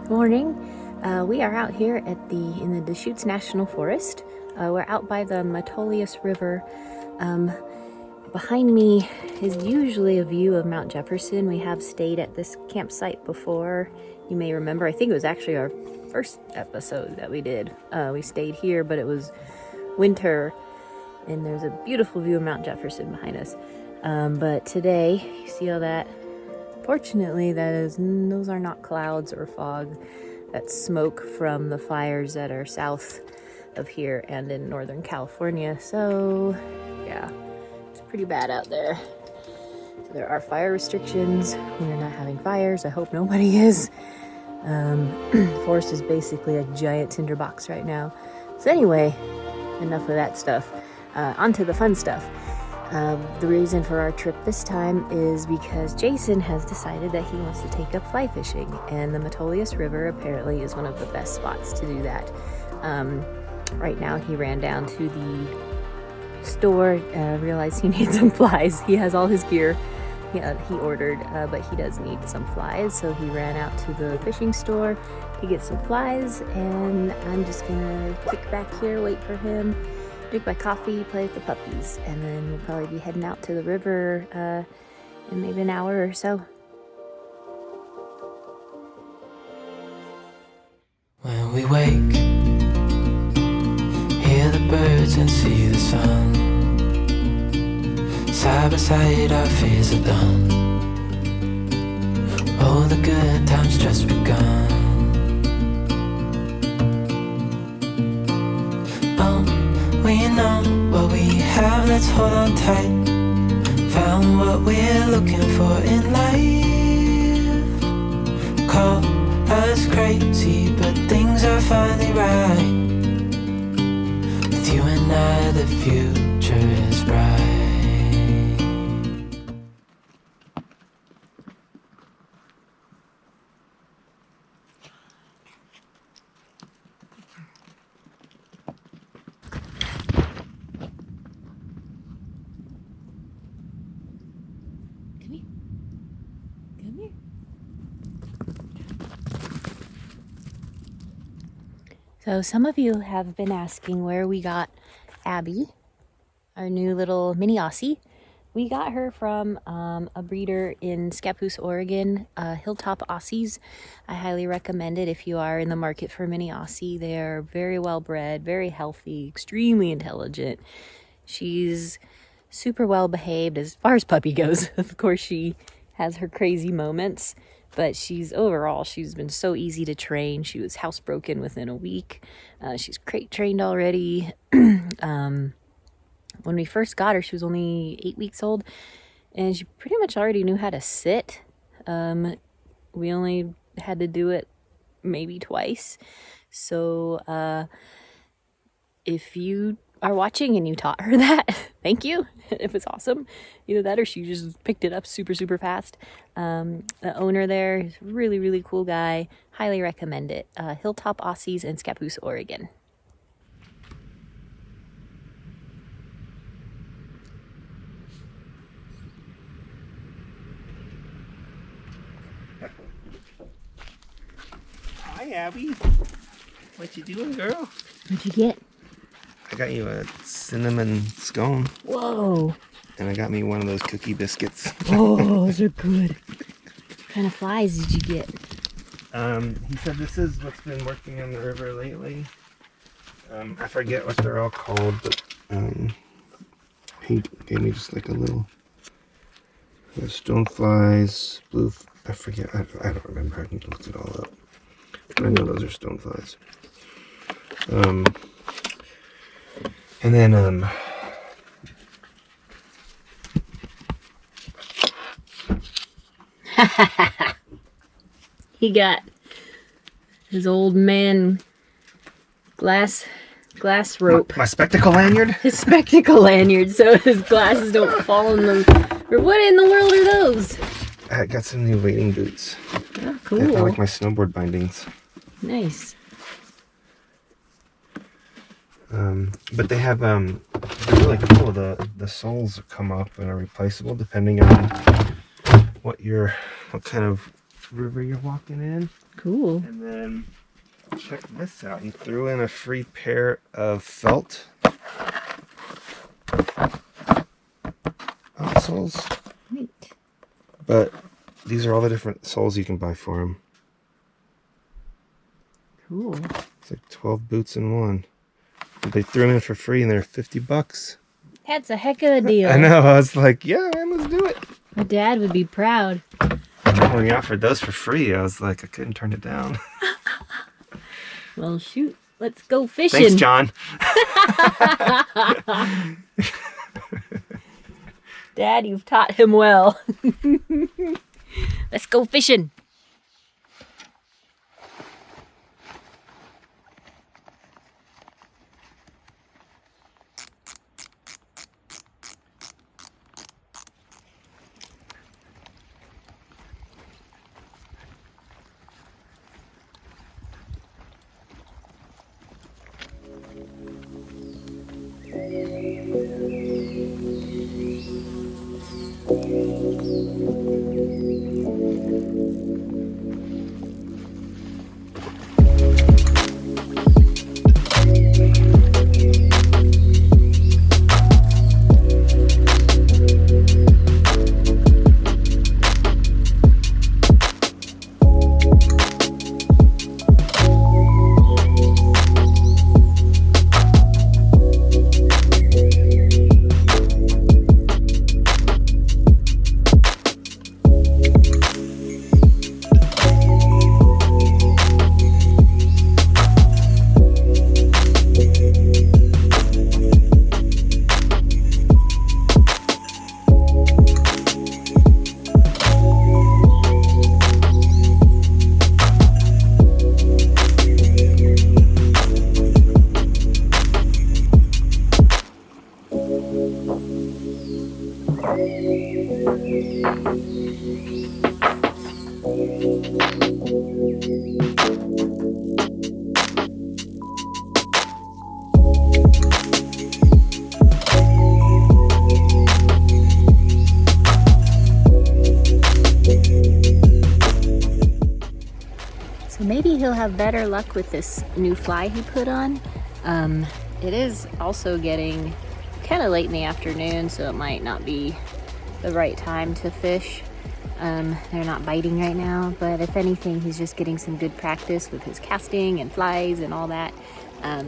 Morning. We are out here in the Deschutes National Forest. We're out by the Metolius River. Behind me is usually a view of Mount Jefferson. We have stayed at this campsite before. You may remember, I think it was actually our first episode that we did. We stayed here, but it was winter, and there's a beautiful view of Mount Jefferson behind us. But today, you see all that? Fortunately, those are not clouds or fog. That's smoke from the fires that are south of here and in Northern California. So, yeah, it's pretty bad out there. So there are fire restrictions. We're not having fires. I hope nobody is. The forest is basically a giant tinderbox right now. So anyway, enough of that stuff. Onto the fun stuff. The reason for our trip this time is because Jason has decided that he wants to take up fly fishing, and the Metolius River apparently is one of the best spots to do that. Right now he ran down to the store, realized he needs some flies. He has all his gear he ordered, but he does need some flies, so he ran out to the fishing store to get some flies, and I'm just gonna kick back here, wait for him, drink my coffee, play with the puppies, and then we'll probably be heading out to the river in maybe an hour or so. When we wake, hear the birds and see the sun. Side by side our fears are done. Oh, the good times just begun. We know what we have, let's hold on tight. Found what we're looking for in life. Call us crazy, but things are finally right. With you and I, the future is bright. So some of you have been asking where we got Abby, our new little mini Aussie. We got her from a breeder in Deschutes, Oregon, Hilltop Aussies. I highly recommend it if you are in the market for a mini Aussie. They are very well bred, very healthy, extremely intelligent. She's super well behaved as far as puppy goes. Of course, she has her crazy moments. But she's been so easy to train. She was housebroken within a week. She's crate trained already. When we first got her, she was only 8 weeks old, and she pretty much already knew how to sit. We only had to do it maybe twice. So if you are watching and you taught her that, thank you. It was awesome. Either that or she just picked it up super, super fast. The owner there is a really, really cool guy. Highly recommend it. Hilltop Aussies in Deschutes, Oregon. Hi, Abby. What you doing, girl? What'd you get? I got you a cinnamon scone. Whoa. And I got me one of those cookie biscuits. Oh, those are good. What kind of flies did you get? He said this is what's been working on the river lately. I forget what they're all called, but he gave me just like a little stoneflies, I forget, I don't remember. I need to look it all up. But I know those are stoneflies. And then he got his old man glass rope. My spectacle lanyard. His spectacle lanyard, so his glasses don't fall in the. Or what in the world are those? I got some new wading boots. Oh, cool. I like my snowboard bindings. Nice. But they have they're really cool. The soles come up and are replaceable depending on what kind of river you're walking in. Cool. And then check this out. He threw in a free pair of felt soles. Neat. But these are all the different soles you can buy for him. Cool. It's like 12 boots in one. They threw them in for free and they're $50. That's a heck of a deal. I know. I was like, yeah, man, let's do it. My dad would be proud. When he offered those for free, I was like, I couldn't turn it down. Well, shoot. Let's go fishing. Thanks, John. Dad, you've taught him well. Let's go fishing. Maybe he'll have better luck with this new fly he put on. It is also getting kind of late in the afternoon, so it might not be the right time to fish. They're not biting right now, but if anything, he's just getting some good practice with his casting and flies and all that.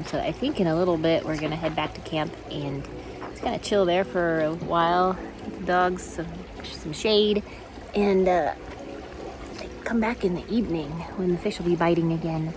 So I think in a little bit we're gonna head back to camp and just kind of chill there for a while, get the dogs some shade, and come back in the evening when the fish will be biting again.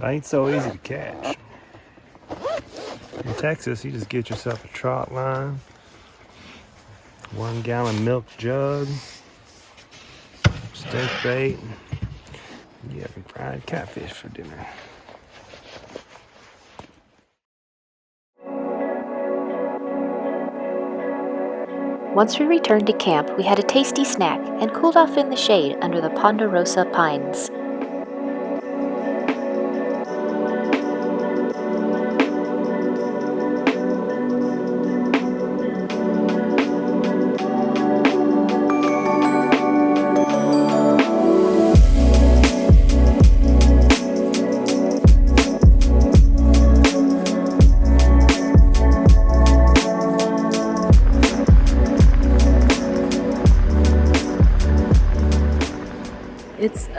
Ain't so easy to catch. In Texas, you just get yourself a trot line, 1 gallon milk jug, steak bait, and you have fried catfish for dinner. Once we returned to camp, we had a tasty snack and cooled off in the shade under the ponderosa pines.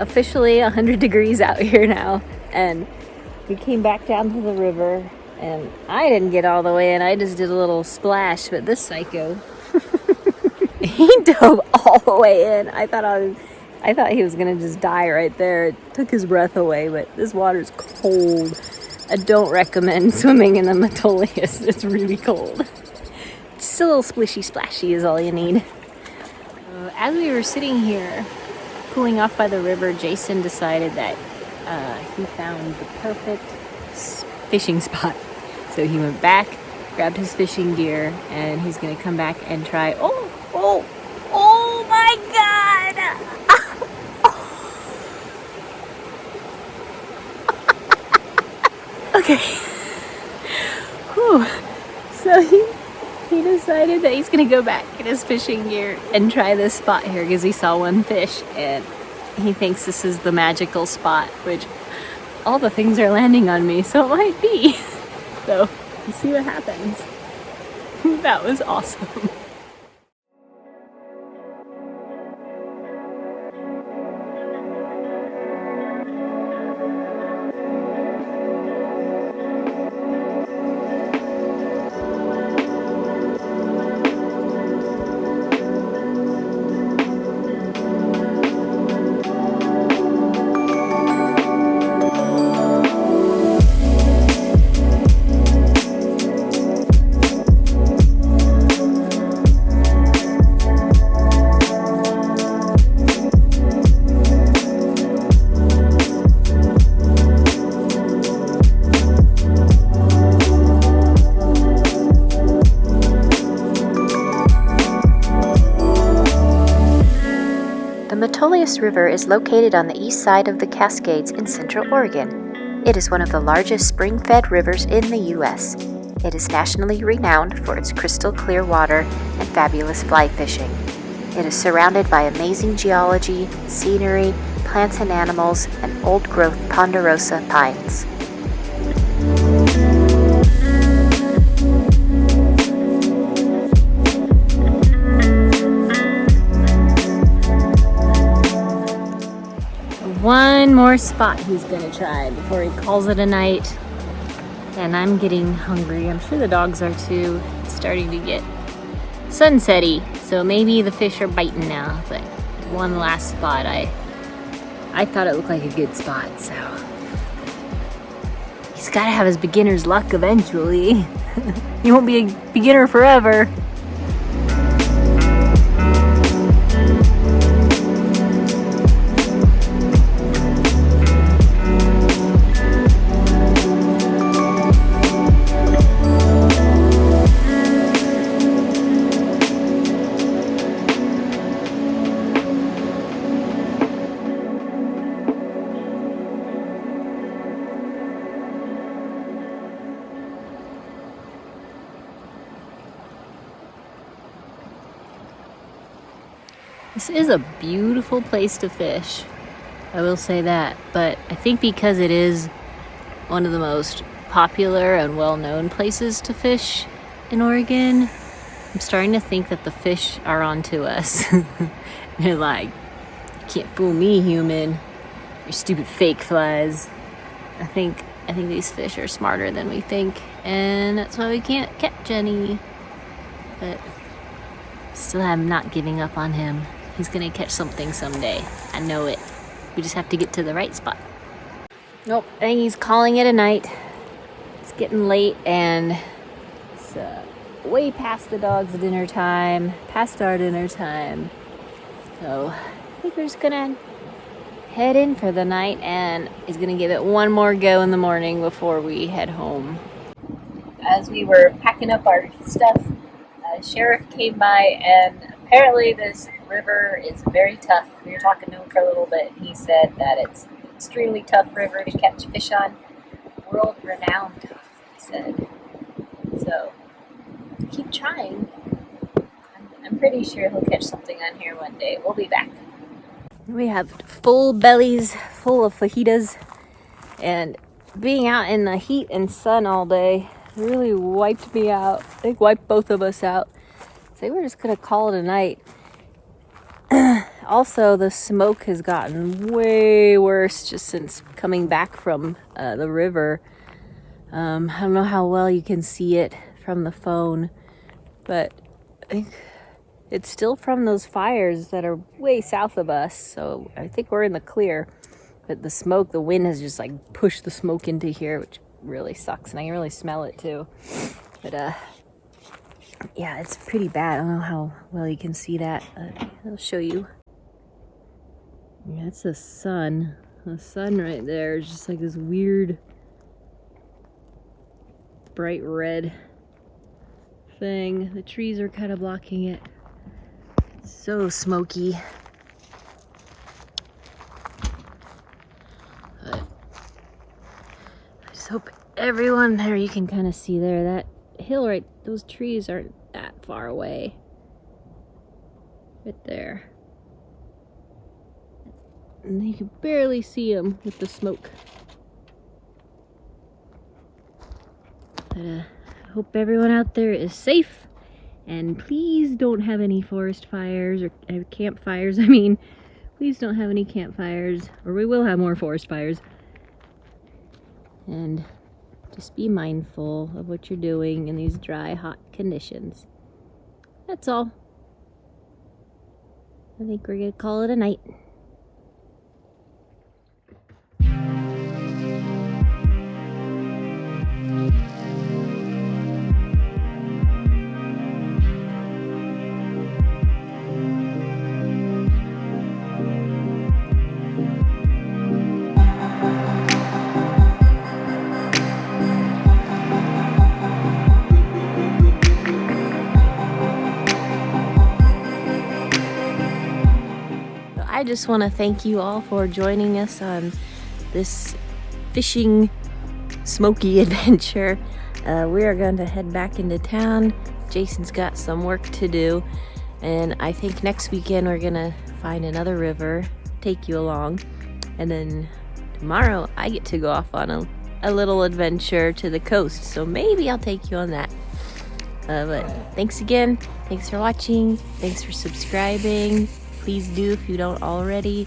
officially 100 degrees out here now, and we came back down to the river, and I didn't get all the way in. I just did a little splash, but this psycho, he dove all the way in. I thought he was gonna just die right there. It took his breath away, but this water's cold. I don't recommend swimming in the Metolius. It's really cold. Just a little splishy splashy is all you need. As we were sitting here cooling off by the river, Jason decided that he found the perfect fishing spot. So he went back, grabbed his fishing gear, and he's gonna come back and try. Oh my God! Okay. Whew. So he decided that he's gonna go back in his fishing gear and try this spot here because he saw one fish and he thinks this is the magical spot, which all the things are landing on me, so it might be. So let's see what happens. That was awesome. The Metolius River is located on the east side of the Cascades in Central Oregon. It is one of the largest spring-fed rivers in the U.S. It is nationally renowned for its crystal clear water and fabulous fly fishing. It is surrounded by amazing geology, scenery, plants and animals, and old-growth ponderosa pines. One more spot he's gonna try before he calls it a night. And I'm getting hungry. I'm sure the dogs are too. It's starting to get sunsetty, so maybe the fish are biting now. But one last spot, I thought it looked like a good spot, so he's gotta have his beginner's luck eventually. He won't be a beginner forever. This is a beautiful place to fish, I will say that, but I think because it is one of the most popular and well-known places to fish in Oregon, I'm starting to think that the fish are onto us. They're like, you can't fool me, human. Your stupid fake flies. I think these fish are smarter than we think, and that's why we can't catch any. But still, I'm not giving up on him. He's gonna catch something someday. I know it. We just have to get to the right spot. Nope, I think he's calling it a night. It's getting late and it's way past the dog's dinner time, past our dinner time. So I think we're just gonna head in for the night and he's gonna give it one more go in the morning before we head home. As we were packing up our stuff, sheriff came by, and apparently this river is very tough. We were talking to him for a little bit. He said that it's an extremely tough river to catch fish on. World renowned, he said. So keep trying. I'm pretty sure he'll catch something on here one day. We'll be back. We have full bellies full of fajitas, and being out in the heat and sun all day really wiped me out. I think wiped both of us out. So we're just gonna call it a night. also, the smoke has gotten way worse just since coming back from the river. I don't know how well you can see it from the phone, but I think it's still from those fires that are way south of us, so I think we're in the clear. But the smoke, the wind has just like pushed the smoke into here, which really sucks, and I can really smell it too. But yeah, it's pretty bad. I don't know how well you can see that. I'll show you. Yeah, it's the sun. The sun right there is just like this weird bright red thing. The trees are kind of blocking it. It's so smoky. But I just hope everyone there, you can kind of see there, that hill right, those trees aren't that far away. Right there. And you can barely see them with the smoke. But I hope everyone out there is safe, and please don't have any forest fires or campfires. I mean, please don't have any campfires, or we will have more forest fires. And just be mindful of what you're doing in these dry, hot conditions. That's all. I think we're gonna call it a night. I just want to thank you all for joining us on this fishing smoky adventure. We are going to head back into town. Jason's got some work to do, and I think next weekend we're going to find another river, take you along, and then tomorrow I get to go off on a little adventure to the coast, so maybe I'll take you on that. But thanks again. Thanks for watching. Thanks for subscribing. Please do, if you don't already,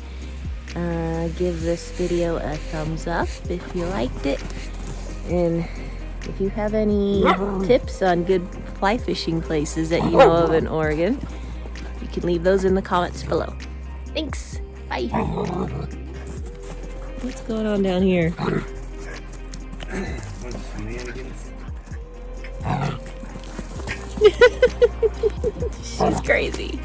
give this video a thumbs up if you liked it. And if you have any tips on good fly fishing places that you know of in Oregon, you can leave those in the comments below. Thanks. Bye. What's going on down here? She's crazy.